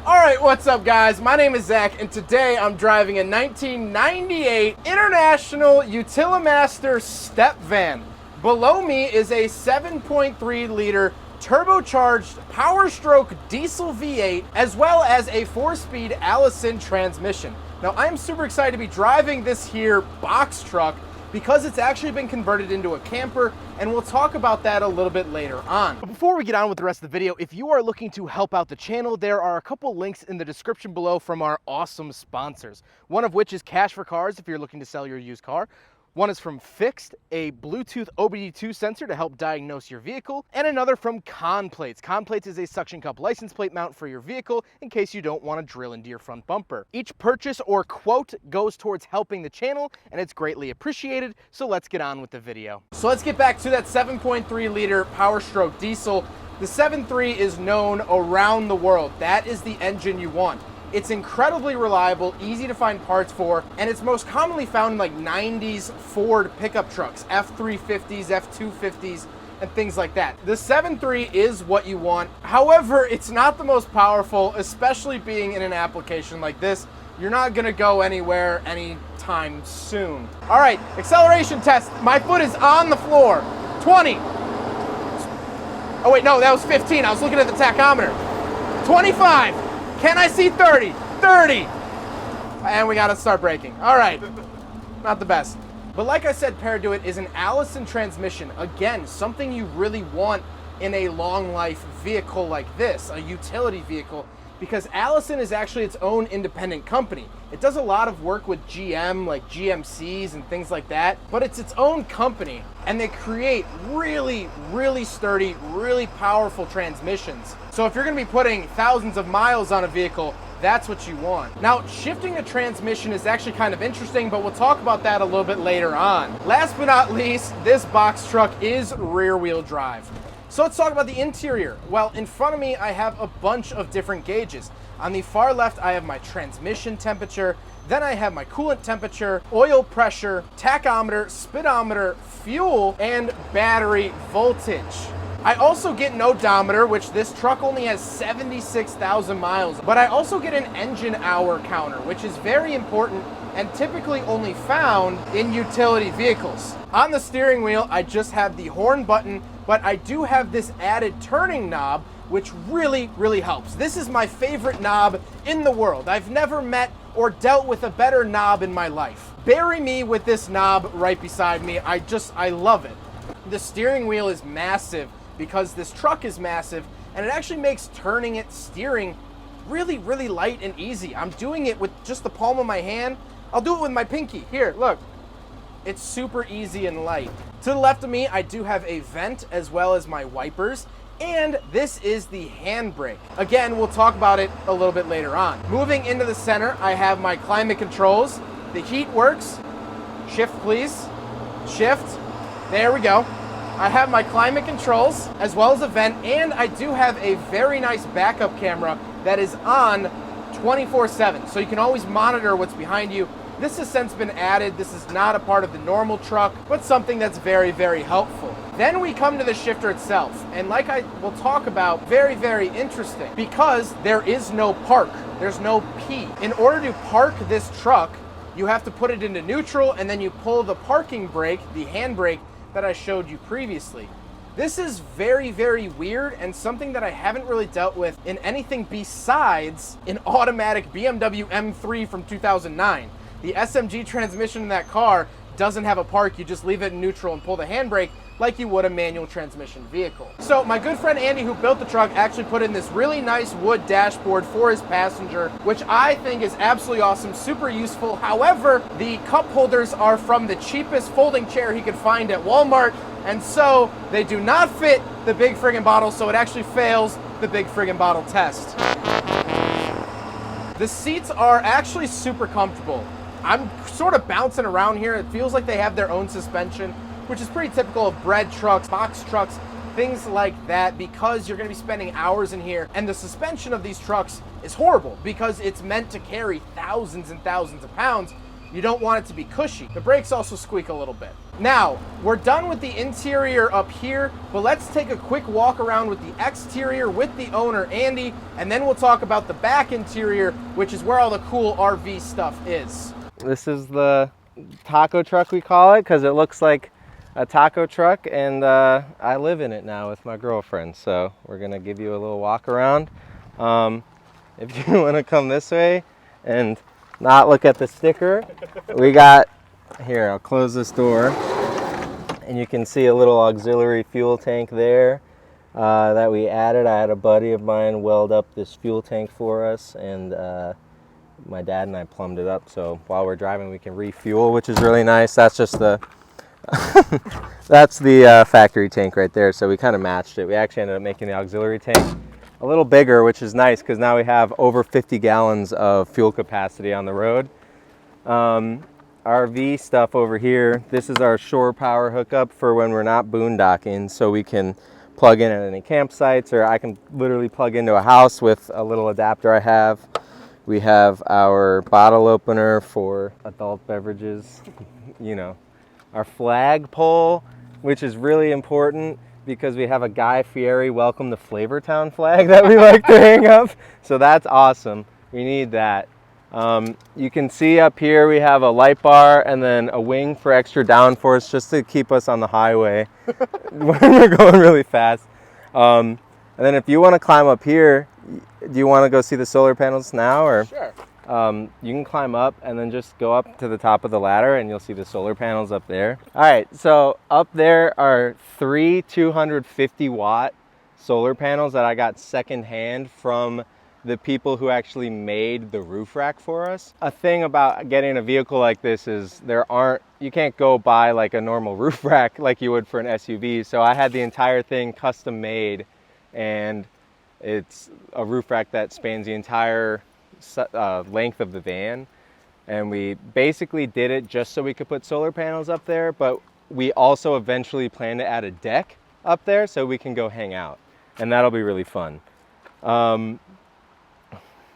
Alright, what's up guys? My name is Zach and today I'm driving a 1998 International Utilimaster Step-van. Below me is a 7.3 liter turbocharged Powerstroke Diesel V8 as well as a 4-speed Allison transmission. Now I'm super excited to be driving this here box truck because it's actually been converted into a camper, and we'll talk about that a little bit later on. But before we get on with the rest of the video, if you are looking to help out the channel, there are a couple links in the description below from our awesome sponsors. One of which is Cash for Cars if you're looking to sell your used car. One is from Fixed, a Bluetooth OBD2 sensor to help diagnose your vehicle, and another from Conplates. Conplates is a suction cup license plate mount for your vehicle in case you don't want to drill into your front bumper. Each purchase or quote goes towards helping the channel, and it's greatly appreciated, so let's get on with the video. So let's get back to that 7.3 liter Powerstroke diesel. The 7.3 is known around the world. That is the engine you want. It's incredibly reliable, easy to find parts for, and it's most commonly found in like 90s Ford pickup trucks, F350s, F250s, and things like that. The 7.3 is what you want. However, it's not the most powerful, especially being in an application like this. You're not gonna go anywhere anytime soon. All right, acceleration test. My foot is on the floor. 20. Oh wait, no, that was 15. I was looking at the tachometer. 25. Can I see 30? 30! And we gotta start braking. All right, not the best. But like I said, paired to it is an Allison transmission. Again, something you really want in a long life vehicle like this, a utility vehicle, because Allison is actually its own independent company. It does a lot of work with GM, like GMCs and things like that, but it's its own company, and they create really, really sturdy, really powerful transmissions. So if you're gonna be putting thousands of miles on a vehicle, that's what you want. Now, shifting a transmission is actually kind of interesting, but we'll talk about that a little bit later on. Last but not least, this box truck is rear-wheel drive. So let's talk about the interior. Well, in front of me, I have a bunch of different gauges. On the far left, I have my transmission temperature, then I have my coolant temperature, oil pressure, tachometer, speedometer, fuel, and battery voltage. I also get an odometer, which this truck only has 76,000 miles, but I also get an engine hour counter, which is very important and typically only found in utility vehicles. On the steering wheel, I just have the horn button, but I do have this added turning knob, which really, really helps. This is my favorite knob in the world. I've never met or dealt with a better knob in my life. Bury me with this knob right beside me. I love it. The steering wheel is massive because this truck is massive, and it actually makes turning it, steering, really, really light and easy. I'm doing it with just the palm of my hand. I'll do it with my pinky. Here, look. It's super easy and light. To the left of me, I do have a vent as well as my wipers, and this is the handbrake. Again, we'll talk about it a little bit later on. Moving into the center, I have my climate controls. The heat works. Shift, please. Shift. There we go. I have my climate controls as well as a vent, and I do have a very nice backup camera that is on 24/7, so you can always monitor what's behind you. This has since been added. This is not a part of the normal truck, but something that's very, very helpful. Then we come to the shifter itself, and like I will talk about, very, very interesting, because there is no park. There's no P. In order to park this truck, you have to put it into neutral, and then you pull the parking brake, the handbrake that I showed you previously. This is very, very weird and something that I haven't really dealt with in anything besides an automatic BMW M3 from 2009. The SMG transmission in that car doesn't have a park. You just leave it in neutral and pull the handbrake like you would a manual transmission vehicle. So my good friend Andy, who built the truck, actually put in this really nice wood dashboard for his passenger, which I think is absolutely awesome, super useful. However, the cup holders are from the cheapest folding chair he could find at Walmart, and so they do not fit the big friggin' bottle, so it actually fails the big friggin' bottle test. The seats are actually super comfortable. I'm sort of bouncing around here. It feels like they have their own suspension, which is pretty typical of bread trucks, box trucks, things like that, because you're gonna be spending hours in here, and the suspension of these trucks is horrible because it's meant to carry thousands and thousands of pounds, You don't want it to be cushy. The brakes also squeak a little bit. Now, we're done with the interior up here, but let's take a quick walk around with the exterior with the owner, Andy, and then we'll talk about the back interior, which is where all the cool RV stuff is. This is the taco truck, we call it, because it looks like a taco truck, and I live in it now with my girlfriend, so we're gonna give you a little walk around. If you want to come this way and not look at the sticker, we got here, I'll close this door and you can see a little auxiliary fuel tank there that we added. I had a buddy of mine weld up this fuel tank for us, and my dad and I plumbed it up, so while we're driving we can refuel, which is really nice. That's just the that's the factory tank right there, so we kind of matched it. We actually ended up making the auxiliary tank a little bigger, which is nice because now we have over 50 gallons of fuel capacity on the road. RV stuff over here, this is our shore power hookup for when we're not boondocking, so we can plug in at any campsites, or I can literally plug into a house with a little adapter I have. We have our bottle opener for adult beverages, you know, our flag pole, which is really important because we have a Guy Fieri Welcome to Flavortown flag that we like to hang up. So that's awesome. We need that. You can see up here we have a light bar and then a wing for extra downforce just to keep us on the highway when we're going really fast. And then if you want to climb up here, do you want to go see the solar panels now? Or? Sure. You can climb up and then just go up to the top of the ladder and you'll see the solar panels up there. All right, so up there are 3 250 watt solar panels that I got secondhand from the people who actually made the roof rack for us. A thing about getting a vehicle like this is you can't go buy like a normal roof rack like you would for an SUV. So I had the entire thing custom made, and it's a roof rack that spans the entire length of the van, and we basically did it just so we could put solar panels up there, but we also eventually plan to add a deck up there so we can go hang out, and that'll be really fun.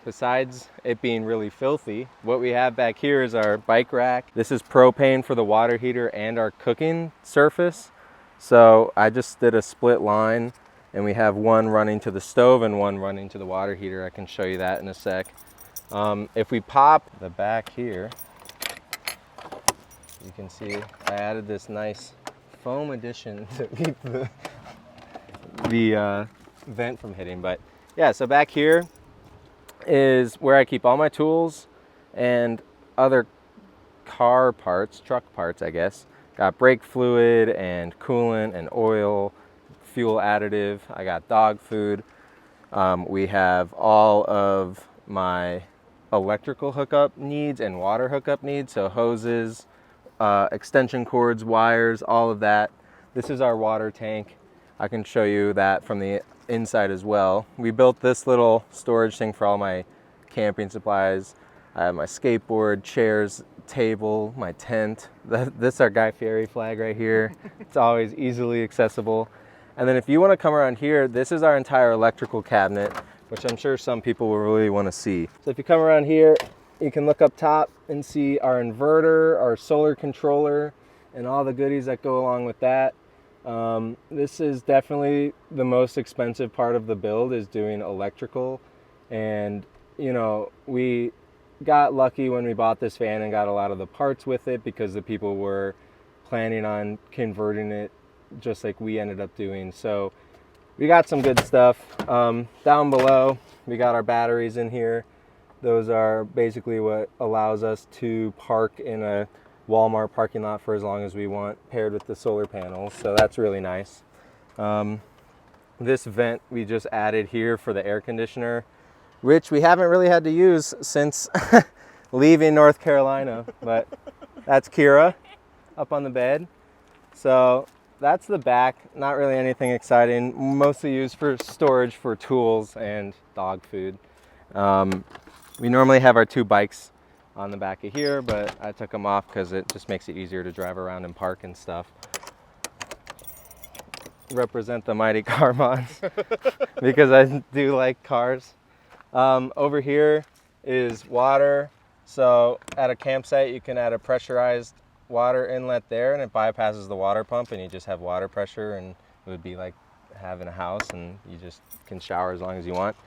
Besides it being really filthy, what we have back here is our bike rack. This is propane for the water heater and our cooking surface, so I just did a split line, and we have one running to the stove and one running to the water heater. I can show you that in a sec. If we pop the back here, you can see I added this nice foam addition to keep the vent from hitting. But yeah, so back here is where I keep all my tools and other car parts, truck parts, I guess. Got brake fluid and coolant and oil, fuel additive. I got dog food. We have all of my electrical hookup needs and water hookup needs, so hoses, extension cords, wires, all of that. This is our water tank. I can show you that from the inside as well. We built this little storage thing for all my camping supplies. I have my skateboard, chairs, table, my tent. This is our Guy Fieri flag right here. It's always easily accessible. And then if you want to come around here, this is our entire electrical cabinet, which I'm sure some people will really want to see. So if you come around here, you can look up top and see our inverter, our solar controller, and all the goodies that go along with that. This is definitely the most expensive part of the build, is doing electrical. And you know, we got lucky when we bought this van and got a lot of the parts with it, because the people were planning on converting it just like we ended up doing. So we got some good stuff. Down below we got our batteries in here. Those are basically what allows us to park in a Walmart parking lot for as long as we want, paired with the solar panels, so that's really nice. This vent we just added here for the air conditioner, which we haven't really had to use since leaving North Carolina, but that's Kira up on the bed. So that's the back. Not really anything exciting, mostly used for storage for tools and dog food. We normally have our 2 bikes on the back of here, but I took them off because it just makes it easier to drive around and park and stuff. Represent the mighty car mods because I do like cars. Over here is water, So at a campsite, you can add a pressurized water inlet there, and it bypasses the water pump, and you just have water pressure, and it would be like having a house, and you just can shower as long as you want.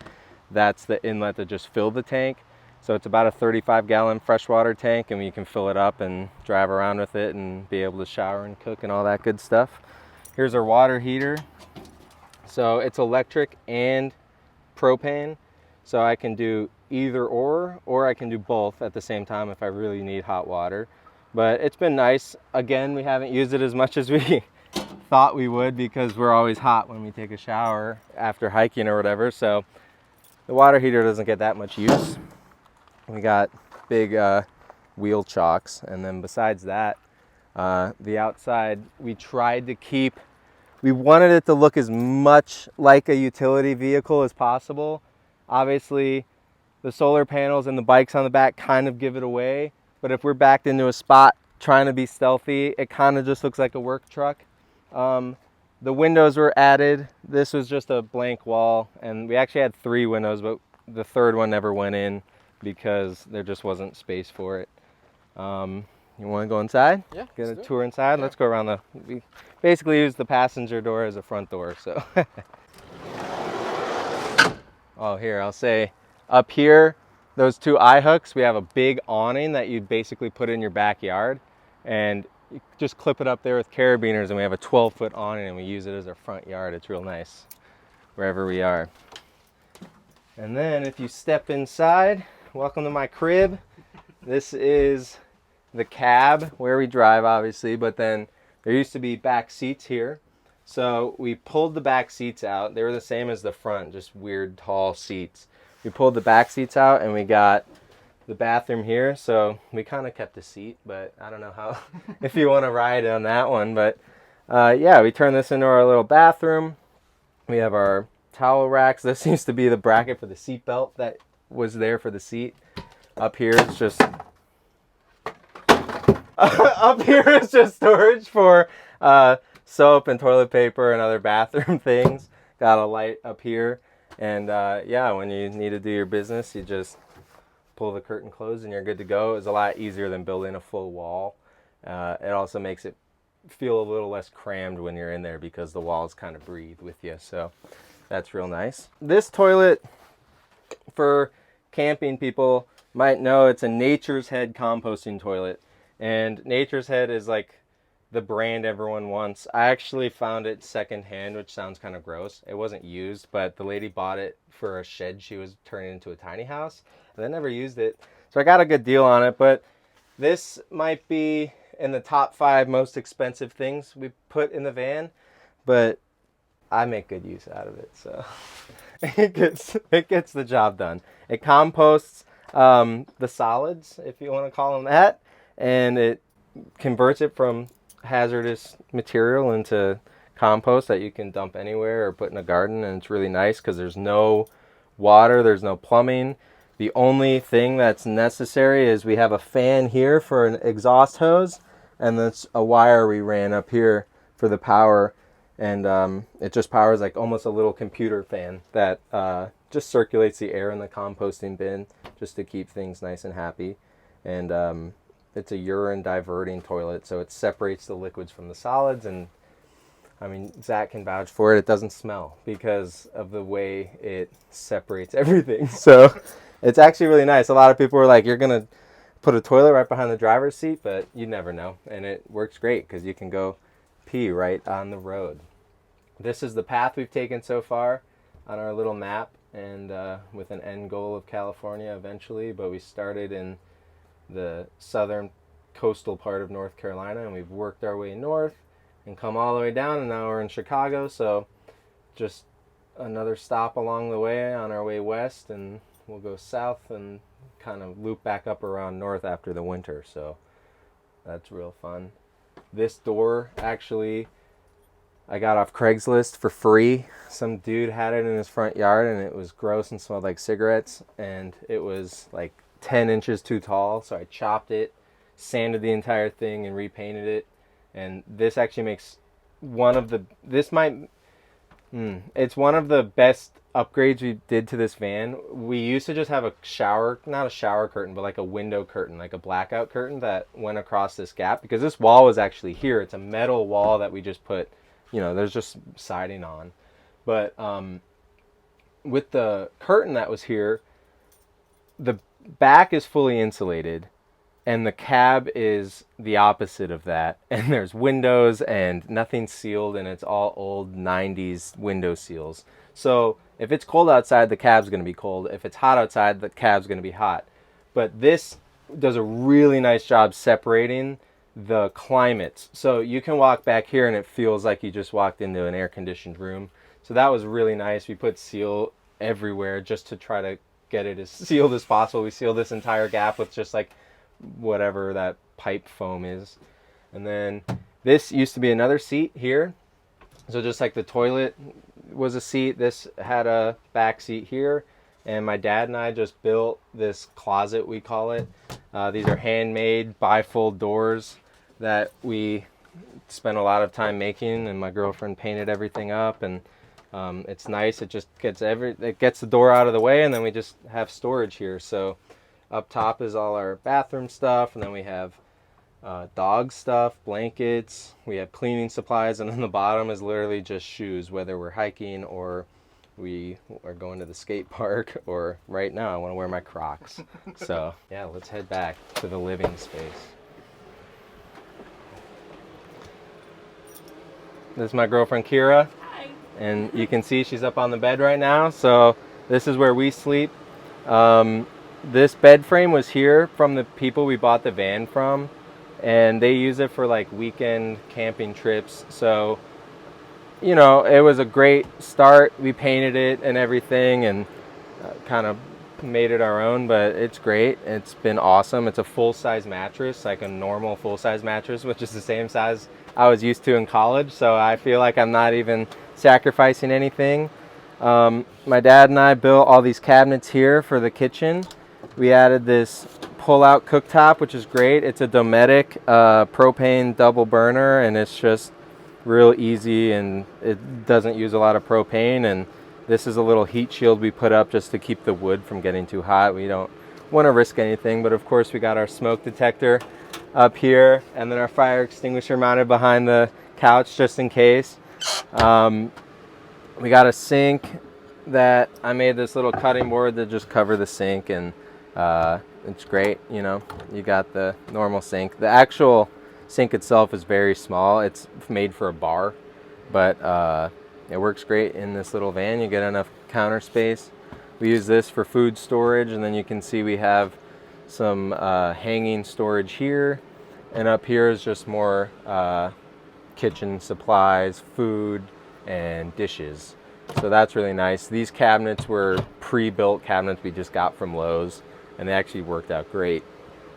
That's the inlet that just filled the tank. So it's about a 35-gallon freshwater tank, and you can fill it up and drive around with it and be able to shower and cook and all that good stuff. Here's our water heater. So it's electric and propane. So I can do either or I can do both at the same time if I really need hot water. But it's been nice. Again, we haven't used it as much as we thought we would because we're always hot when we take a shower after hiking or whatever. So the water heater doesn't get that much use. We got big wheel chocks, and then besides that, the outside, we tried to keep, we wanted it to look as much like a utility vehicle as possible. Obviously, the solar panels and the bikes on the back kind of give it away, but if we're backed into a spot trying to be stealthy, it kind of just looks like a work truck. The windows were added. This was just a blank wall, and we actually had 3 windows, but the third one never went in because there just wasn't space for it. You want to go inside? Yeah. Get a tour inside? Yeah. Let's go around we basically use the passenger door as a front door, so. Oh, here, I'll say up here, those 2 eye hooks, we have a big awning that you basically put in your backyard, and you just clip it up there with carabiners, and we have a 12-foot awning, and we use it as our front yard. It's real nice wherever we are. And then if you step inside, welcome to my crib. This is the cab where we drive, obviously, but then there used to be back seats here. So we pulled the back seats out. They were the same as the front, just weird tall seats. We pulled the back seats out, and we got the bathroom here. So we kind of kept the seat, but I don't know how, if you want to ride on that one. But yeah, we turned this into our little bathroom. We have our towel racks. This seems to be the bracket for the seat belt that was there for the seat. Up here, it's just up here is just storage for soap and toilet paper and other bathroom things. Got a light up here, and yeah, when you need to do your business, you just pull the curtain closed and you're good to go. It's a lot easier than building a full wall. It also makes it feel a little less crammed when you're in there because the walls kind of breathe with you, so that's real nice. This toilet, for camping people might know, it's a Nature's Head composting toilet, and Nature's Head is like the brand everyone wants. I actually found it secondhand, which sounds kind of gross. It wasn't used, but the lady bought it for a shed she was turning into a tiny house, and I never used it, so I got a good deal on it. But this might be in the top 5 most expensive things we put in the van, but I make good use out of it, so it gets the job done. It composts the solids, if you want to call them that, and it converts it from hazardous material into compost that you can dump anywhere or put in a garden, and it's really nice because there's no water, there's no plumbing. The only thing that's necessary is we have a fan here for an exhaust hose, and that's a wire we ran up here for the power, and it just powers like almost a little computer fan that just circulates the air in the composting bin just to keep things nice and happy. And it's a urine diverting toilet, so it separates the liquids from the solids, and I mean, Zach can vouch for it. It doesn't smell because of the way it separates everything. So it's actually really nice. A lot of people are like, you're going to put a toilet right behind the driver's seat, but you never know. And it works great because you can go pee right on the road. This is the path we've taken so far on our little map, and with an end goal of California eventually. But we started in the southern coastal part of North Carolina, and we've worked our way north and come all the way down, and now we're in Chicago. So just another stop along the way on our way west, and we'll go south and kind of loop back up around north after the winter. So that's real fun. This door, actually, I got off Craigslist for free. Some dude had it in his front yard, and it was gross and smelled like cigarettes, and it was like 10 inches too tall, so I chopped it, sanded the entire thing, and repainted it. And this actually makes one of the, it's one of the best upgrades we did to this van, we used to just have a shower, not a shower curtain, but like a window curtain, like a blackout curtain that went across this gap, because this wall was actually here. It's a metal wall that we just put, you know, there's just siding on. But with the curtain that was here, the back is fully insulated and the cab is the opposite of that, and there's windows and nothing sealed, and it's all old 90s window seals. So if it's cold outside, the cab's going to be cold. If it's hot outside, the cab's going to be hot. But this does a really nice job separating the climates. So you can walk back here and it feels like you just walked into an air-conditioned room. So that was really nice. We put seal everywhere just to try to get it as sealed as possible. We sealed this entire gap with just like whatever that pipe foam is. And then this used to be another seat here. So just like the toilet was a seat, this had a back seat here. And my dad and I just built this closet, we call it. These are handmade bifold doors that we spent a lot of time making, and my girlfriend painted everything up, and it's nice. It just gets it gets the door out of the way, and then we just have storage here. So up top is all our bathroom stuff, and then we have dog stuff, blankets, we have cleaning supplies, and then the bottom is literally just shoes, whether we're hiking or we are going to the skate park, or right now I want to wear my Crocs. So yeah, let's head back to the living space. This is my girlfriend Kira. Hi. And you can see she's up on the bed right now. So this is where we sleep. This bed frame was here from the people we bought the van from, and they use it for like weekend camping trips. So, you know, it was a great start. We painted it and everything, and kind of made it our own, but it's great. It's been awesome. It's a full-size mattress, like a normal full-size mattress, which is the same size I was used to in college. So I feel like I'm not even sacrificing anything. My dad and I built all these cabinets here for the kitchen. We added this pull-out cooktop, which is great. It's a Dometic propane double burner, and it's just real easy, and it doesn't use a lot of propane. And this is a little heat shield we put up just to keep the wood from getting too hot. We don't want to risk anything, but of course we got our smoke detector up here, and then our fire extinguisher mounted behind the couch just in case. We got a sink that I made this little cutting board to just cover the sink, and it's great. You know, you got the normal sink. The actual sink itself is very small. It's made for a bar, but it works great in this little van. You get enough counter space. We use this for food storage, and then you can see we have some hanging storage here, and up here is just more kitchen supplies, food, and dishes. So that's really nice. These cabinets were pre-built cabinets we just got from Lowe's, and they actually worked out great.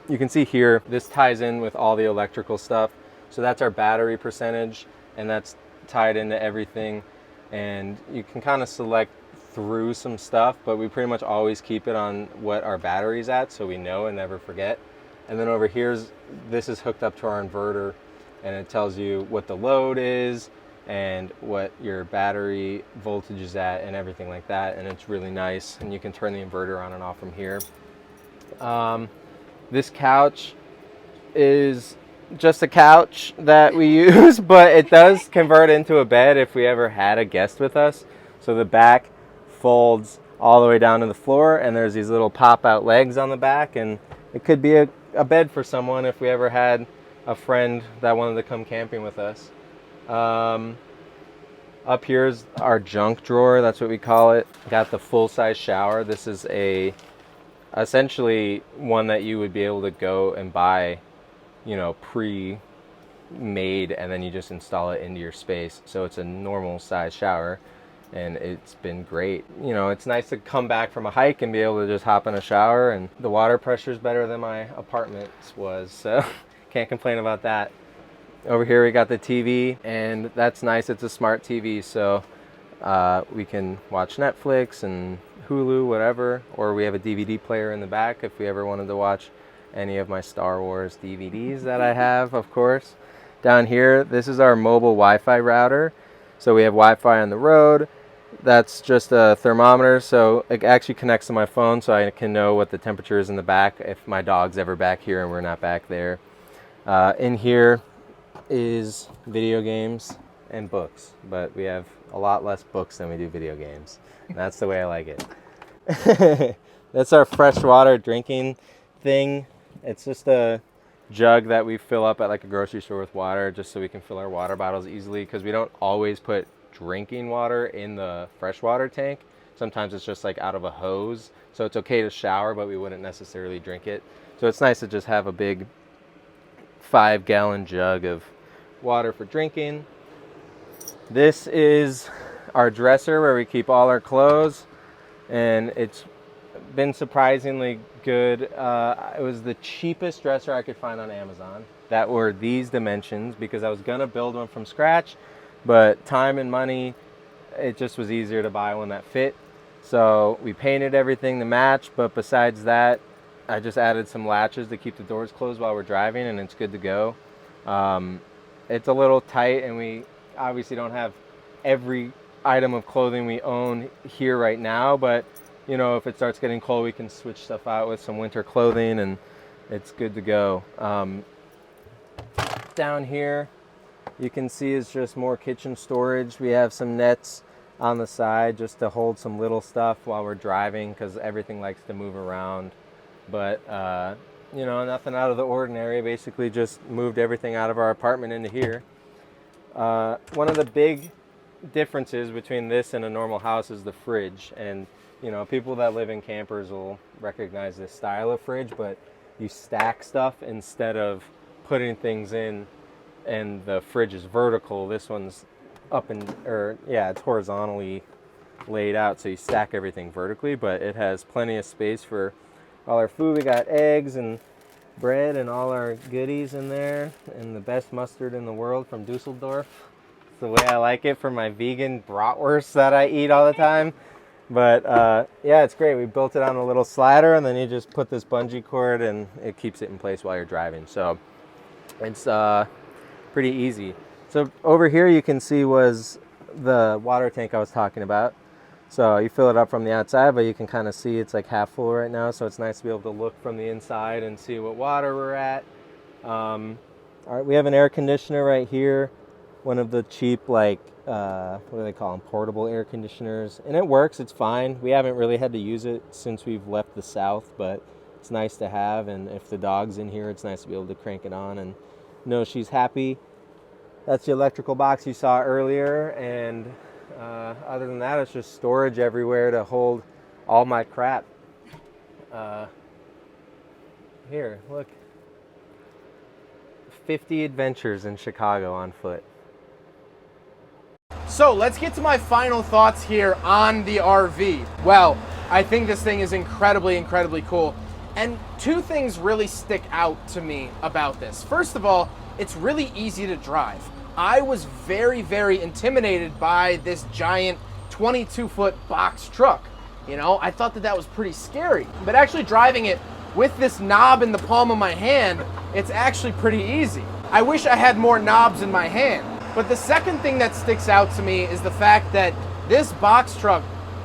You can see here, this ties in with all the electrical stuff. So that's our battery percentage, and that's tied into everything. And you can kind of select through some stuff, but we pretty much always keep it on what our battery's at, so we know and never forget. And then over here, this is hooked up to our inverter, and it tells you what the load is and what your battery voltage is at and everything like that. And it's really nice, and you can turn the inverter on and off from here. This couch is just a couch that we use, but it does convert into a bed if we ever had a guest with us. So the back folds all the way down to the floor, and there's these little pop-out legs on the back, and it could be a bed for someone if we ever had a friend that wanted to come camping with us. Up here's our junk drawer, that's what we call it. Got the full-size shower. This is essentially one that you would be able to go and buy, you know, pre-made, and then you just install it into your space. So it's a normal size shower, and it's been great. You know, it's nice to come back from a hike and be able to just hop in a shower, and the water pressure is better than my apartment's was, so can't complain about that. Over here we got the TV, and that's nice. It's a smart TV, so we can watch Netflix and Hulu, whatever, or we have a DVD player in the back if we ever wanted to watch any of my Star Wars DVDs that I have, of course. Down here, this is our mobile Wi-Fi router. So we have Wi-Fi on the road. that's just a thermometer, so it actually connects to my phone, so I can know what the temperature is in the back if my dog's ever back here and we're not back there. In here is video games and books, but we have a lot less books than we do video games. That's the way I like it. That's our freshwater drinking thing. It's just a jug that we fill up at like a grocery store with water, just so we can fill our water bottles easily, because we don't always put drinking water in the freshwater tank. Sometimes it's just like out of a hose, so it's okay to shower, but we wouldn't necessarily drink it. So it's nice to just have a big 5-gallon jug of water for drinking. This is our dresser where we keep all our clothes, and it's been surprisingly good. It was the cheapest dresser I could find on Amazon that were these dimensions, because I was gonna build one from scratch, but time and money, it just was easier to buy one that fit. So we painted everything to match, but besides that, I just added some latches to keep the doors closed while we're driving, and it's good to go. It's a little tight, and we obviously don't have every item of clothing we own here right now, but you know, if it starts getting cold, we can switch stuff out with some winter clothing, and it's good to go. Down here, you can see is just more kitchen storage. We have some nets on the side just to hold some little stuff while we're driving, because everything likes to move around. But you know, nothing out of the ordinary. Basically just moved everything out of our apartment into here. One of the big differences between this and a normal house is the fridge. And you know, people that live in campers will recognize this style of fridge, but you stack stuff instead of putting things in, and the fridge is vertical. This one's it's horizontally laid out, so you stack everything vertically, but it has plenty of space for all our food. We got eggs and bread and all our goodies in there, and the best mustard in the world from Dusseldorf. It's the way I like it for my vegan bratwurst that I eat all the time. But yeah, it's great. We built it on a little slider, and then you just put this bungee cord and it keeps it in place while you're driving. So it's pretty easy. So over here you can see was the water tank I was talking about. So you fill it up from the outside, but you can kind of see it's like half full right now. So it's nice to be able to look from the inside and see what water we're at. All right, we have an air conditioner right here. One of the cheap, like, what do they call them? Portable air conditioners. And it works, it's fine. We haven't really had to use it since we've left the South, but it's nice to have. And if the dog's in here, it's nice to be able to crank it on and know she's happy. That's the electrical box you saw earlier. And other than that, it's just storage everywhere to hold all my crap. Here, look. 50 adventures in Chicago on foot. So let's get to my final thoughts here on the RV. Well, I think this thing is incredibly, incredibly cool. And two things really stick out to me about this. First of all, it's really easy to drive. I was very, very intimidated by this giant 22-foot box truck. You know, I thought that that was pretty scary. But actually driving it with this knob in the palm of my hand, it's actually pretty easy. I wish I had more knobs in my hand. But the second thing that sticks out to me is the fact that this box truck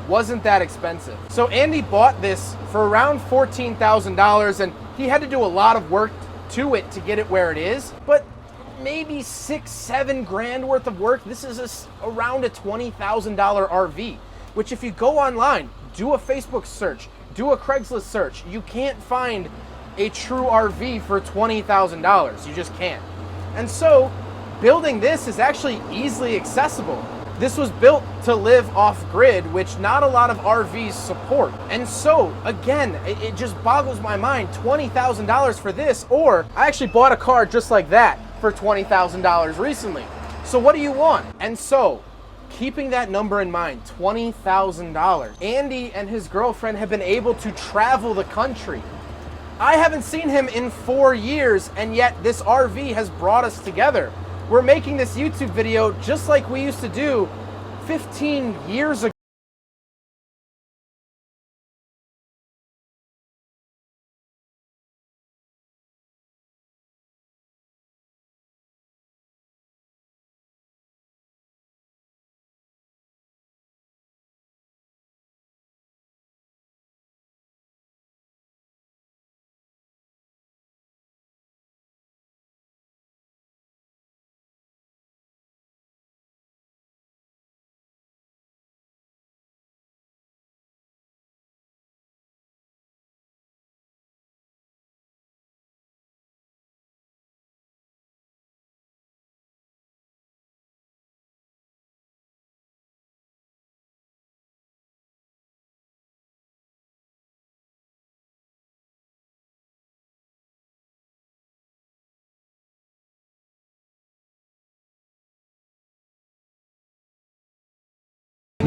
wasn't that expensive. So Andy bought this for around $14,000, and he had to do a lot of work to it to get it where it is. But maybe $6-7 grand worth of work. This is around a $20,000 RV, which if you go online, do a Facebook search, do a Craigslist search, you can't find a true RV for $20,000. You just can't. And so building this is actually easily accessible. This was built to live off-grid, which not a lot of RVs support. And so, again, it just boggles my mind, $20,000 for this, or I actually bought a car just like that for $20,000 recently. So what do you want? And so, keeping that number in mind, $20,000, Andy and his girlfriend have been able to travel the country. I haven't seen him in 4 years, and yet this RV has brought us together. We're making this YouTube video just like we used to do 15 years ago.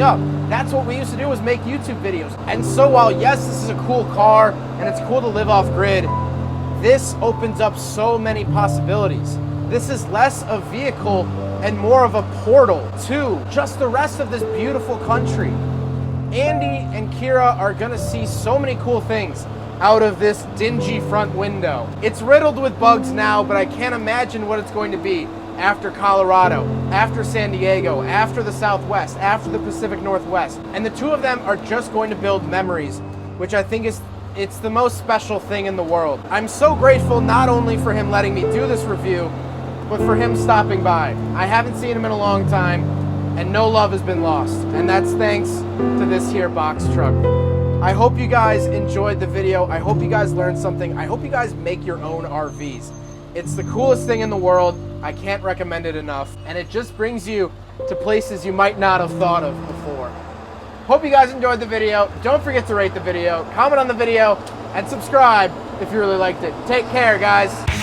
up. That's what we used to do, was make YouTube videos. And so while yes, this is a cool car and it's cool to live off grid, this opens up so many possibilities. This is less a vehicle and more of a portal to just the rest of this beautiful country. Andy and Kira are gonna see so many cool things out of this dingy front window. It's riddled with bugs now, but I can't imagine what it's going to be after Colorado, after San Diego, after the Southwest, after the Pacific Northwest. And the two of them are just going to build memories, which I think it's the most special thing in the world. I'm so grateful not only for him letting me do this review, but for him stopping by. I haven't seen him in a long time, and no love has been lost. And that's thanks to this here box truck. I hope you guys enjoyed the video. I hope you guys learned something. I hope you guys make your own RVs. It's the coolest thing in the world. I can't recommend it enough. And it just brings you to places you might not have thought of before. Hope you guys enjoyed the video. Don't forget to rate the video, comment on the video, and subscribe if you really liked it. Take care, guys.